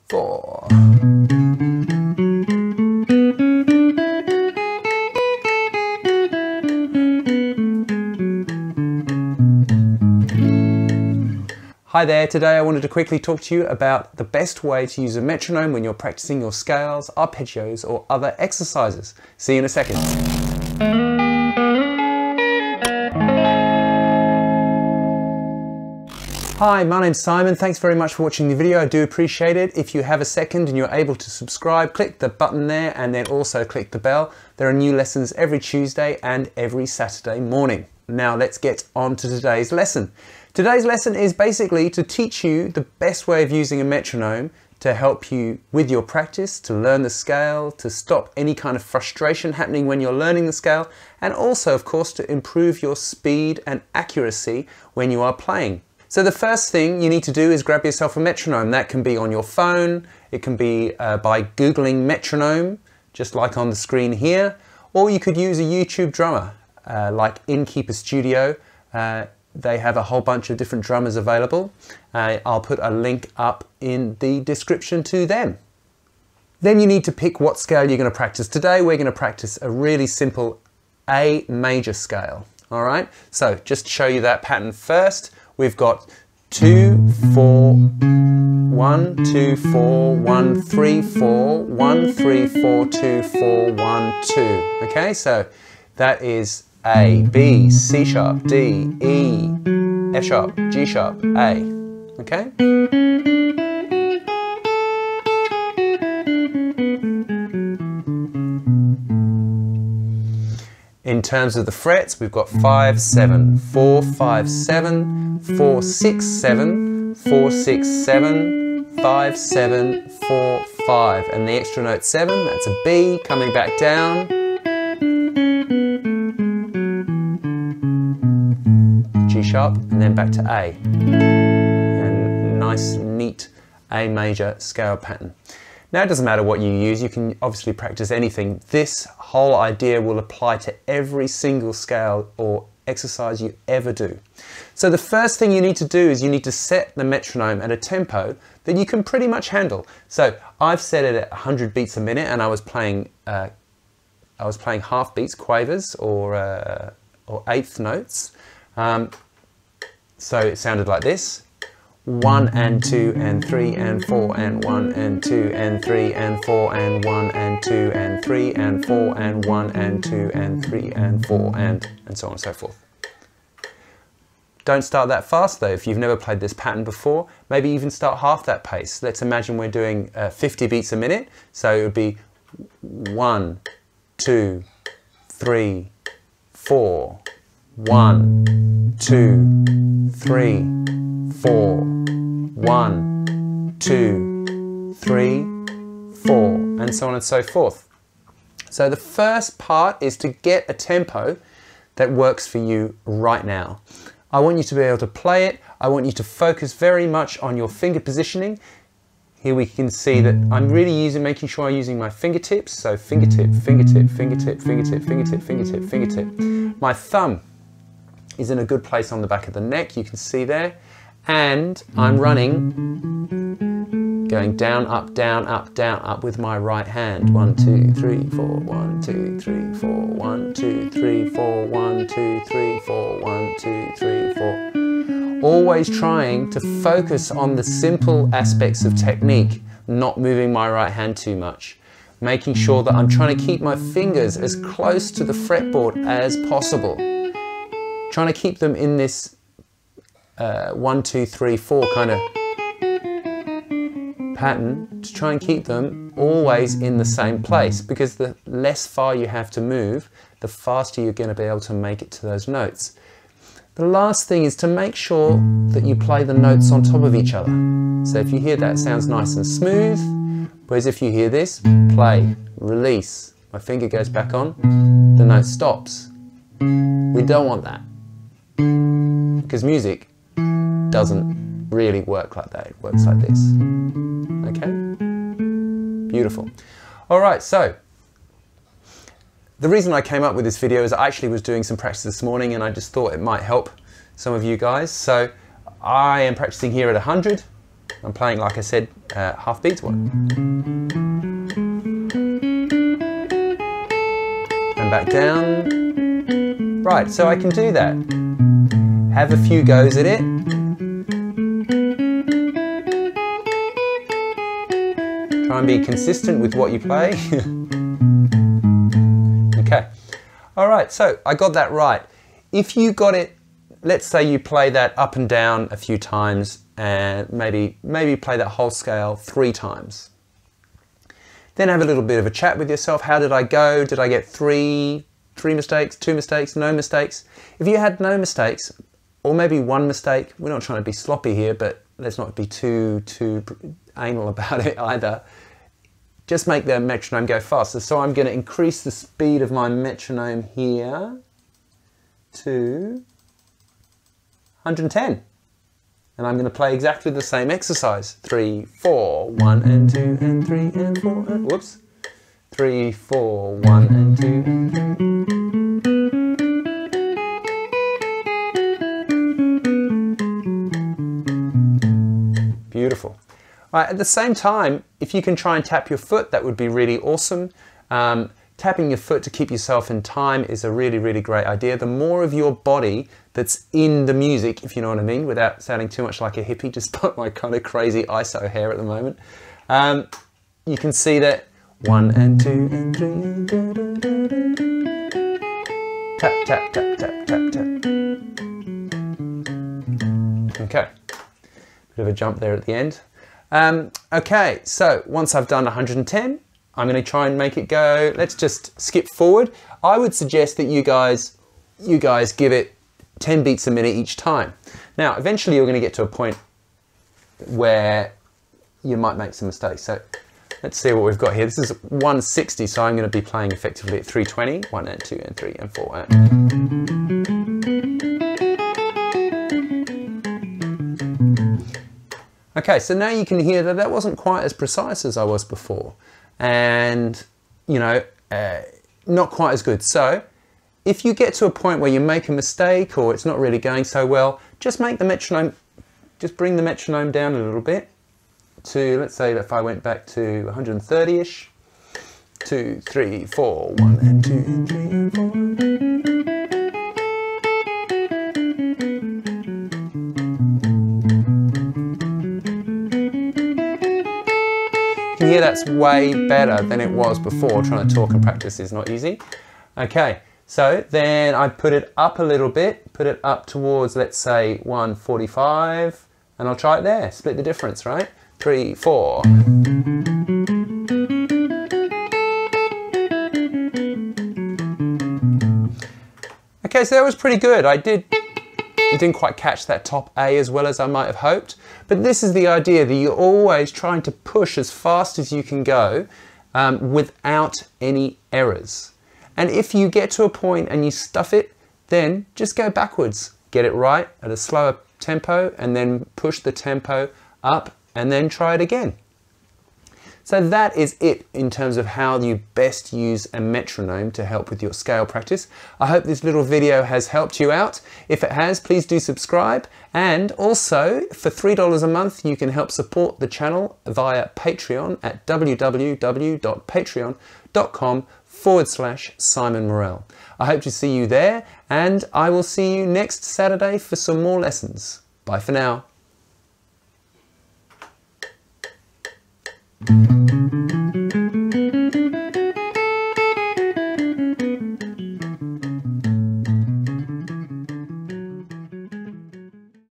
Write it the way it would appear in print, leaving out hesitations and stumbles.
4. Hi there, today I wanted to quickly talk to you about the best way to use a metronome when you're practicing your scales, arpeggios or other exercises. See you in a second. Hi, my name's Simon. Thanks very much for watching the video. I do appreciate it. If you have a second and you're able to subscribe, click the button there and then also click the bell. There are new lessons every Tuesday and every Saturday morning. Now let's get on to today's lesson. Today's lesson is basically to teach you the best way of using a metronome to help you with your practice, to learn the scale, to stop any kind of frustration happening when you're learning the scale, and also, of course, to improve your speed and accuracy when you are playing. So the first thing you need to do is grab yourself a metronome. That can be on your phone, it can be by Googling metronome, just like on the screen here, or you could use a YouTube drummer like Innkeeper Studio. They have a whole bunch of different drummers available. I'll put a link up in the description to them. Then you need to pick what scale you're going to practice. Today we're going to practice a really simple A major scale. All right, so just to show you that pattern first, we've got 2, 4, 1, 2, 4, 1, 3, 4, 1, 3, 4, 2, 4, 1, 2. Okay, so that is A, B, C sharp, D, E, F sharp, G sharp, A. Okay? In terms of the frets, we've got 5, 7, 4, 5, 7, 4, 6, 7, 4, 6, 7, 5, 7, 4, 5. And the extra note 7, that's a B, coming back down. G sharp, and then back to A. And nice, neat A major scale pattern. Now it doesn't matter what you use, you can obviously practice anything. This whole idea will apply to every single scale or exercise you ever do. So the first thing you need to do is you need to set the metronome at a tempo that you can pretty much handle. So I've set it at 100 beats a minute and I was playing half beats, quavers or eighth notes. So it sounded like this. 1 and 2 and 3 and 4 and 1 and 2 and 3 and 4 and 1 and 2 and 3 and 4 and 1 and 2 and 3 and 4 and so on and so forth. Don't start that fast though. If you've never played this pattern before, maybe even start half that pace. Let's imagine we're doing 50 beats a minute. So it would be 1, 2, 3, 4, 1, 2, 3, 4, 1, 2, 3, 4, and so on and so forth. So the first part is to get a tempo that works for you right now. I want you to be able to play it. I want you to focus very much on your finger positioning. Here we can see that I'm really making sure I'm using my fingertips. So fingertip, fingertip, fingertip, fingertip, fingertip, fingertip, fingertip. My thumb is in a good place on the back of the neck, you can see there. And I'm running, going down, up with my right hand. 1, 2, 3, 4, 1, 2, 3, 4, 1, 2, 3, 4, 1, 2, 3, 4, 1, 2, 3, 4. Always trying to focus on the simple aspects of technique, not moving my right hand too much. Making sure that I'm trying to keep my fingers as close to the fretboard as possible. Trying to keep them in this 1, 2, 3, 4 kind of pattern, to try and keep them always in the same place, because the less far you have to move, the faster you're going to be able to make it to those notes. The last thing is to make sure that you play the notes on top of each other. So if you hear that, it sounds nice and smooth, whereas if you hear this, play, release, my finger goes back on, the note stops. We don't want that, because music doesn't really work like that. It works like this. Okay? Beautiful. All right, so the reason I came up with this video is I actually was doing some practice this morning and I just thought it might help some of you guys. So I am practicing here at 100 I'm playing, like I said, half beats. 1. And back down. Right, so I can do that. Have a few goes at it. Try and be consistent with what you play. Okay. All right, so I got that right. If you got it, let's say you play that up and down a few times and maybe play that whole scale 3 times. Then have a little bit of a chat with yourself. How did I go? Did I get 3 mistakes, 2 mistakes, no mistakes? If you had no mistakes, or maybe 1 mistake, we're not trying to be sloppy here, but let's not be too anal about it either. Just make the metronome go faster. So I'm going to increase the speed of my metronome here to 110. And I'm going to play exactly the same exercise. 3, 4, 1 and 2 and 3 and 4 and whoops. 3, 4, 1 and 2 and 3. Beautiful. All right, at the same time, if you can try and tap your foot, that would be really awesome. Tapping your foot to keep yourself in time is a really, really great idea. The more of your body that's in the music, if you know what I mean, without sounding too much like a hippie, just like my kind of crazy ISO hair at the moment, you can see that 1 and 2 and 3 and tap, tap, tap, tap, tap, tap. Okay, bit of a jump there at the end. Okay, so once I've done 110, I'm going to try and make it go. Let's just skip forward. I would suggest that you guys give it 10 beats a minute each time. Now, eventually you're going to get to a point where you might make some mistakes. So let's see what we've got here. This is 160, so I'm going to be playing effectively at 320. 1 and 2 and 3 and 4. Okay, so now you can hear that that wasn't quite as precise as I was before. And, you know, not quite as good. So if you get to a point where you make a mistake or it's not really going so well, just make the metronome, just bring the metronome down a little bit to, let's say if I went back to 130-ish, 2, 3, 4, 1 and 2 and 3 and 4. You can hear that's way better than it was before. Trying to talk and practice is not easy. Okay, so then I put it up a little bit, put it up towards, let's say, 145, and I'll try it there. Split the difference, right? 3, 4. Okay, so that was pretty good. I didn't quite catch that top A as well as I might have hoped, but this is the idea that you're always trying to push as fast as you can go without any errors. And if you get to a point and you stuff it, then just go backwards. Get it right at a slower tempo and then push the tempo up and then try it again. So that is it in terms of how you best use a metronome to help with your scale practice. I hope this little video has helped you out. If it has, please do subscribe. And also, for $3 a month, you can help support the channel via Patreon at www.patreon.com/Simon Morel. I hope to see you there, and I will see you next Saturday for some more lessons. Bye for now.